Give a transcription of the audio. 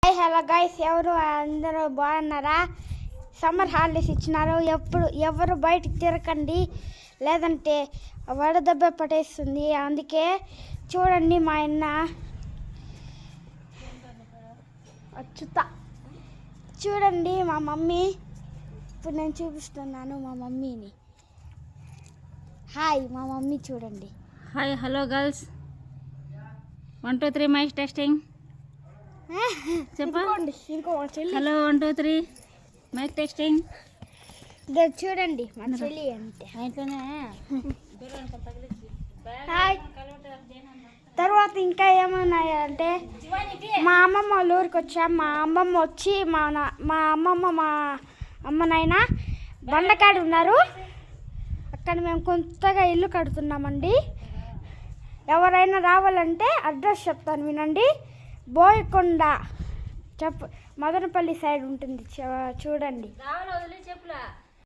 Hi hello guys, అందరూ బాగున్నారా? Summer holidays ఇచ్చినారు. ఎవరు బయటికి తిరగండి, లేదంటే వడదెబ్బ పట్టేస్తుంది. అందుకే చూడండి, మా అన్న అచ్చుతా చూడండి, మా మమ్మీ. ఇప్పుడు నేను చూపిస్తున్నాను మా మమ్మీని. హాయ్, మా మమ్మీ చూడండి. Hi hello girls, 1 2 3 mic testing చెప్పండి. Hello 1 2 3 mic testing. చూడండి మా చెల్లి అంటే హాయ్. తర్వాత ఇంకా ఏమన్నాయంటే, మా అమ్మమ్మ వాళ్ళ ఊరికి వచ్చాం. మా అమ్మమ్మ వచ్చి మా అమ్మమ్మ మా అమ్మనైనా బండకాడు ఉన్నారు. అక్కడ మేము కొత్తగా ఇల్లు కడుతున్నామండి. ఎవరైనా రావాలంటే అడ్రస్ చెప్తాను, వినండి. బోయకొండ మదనపల్లి సైడ్ ఉంటుంది, చూడండి.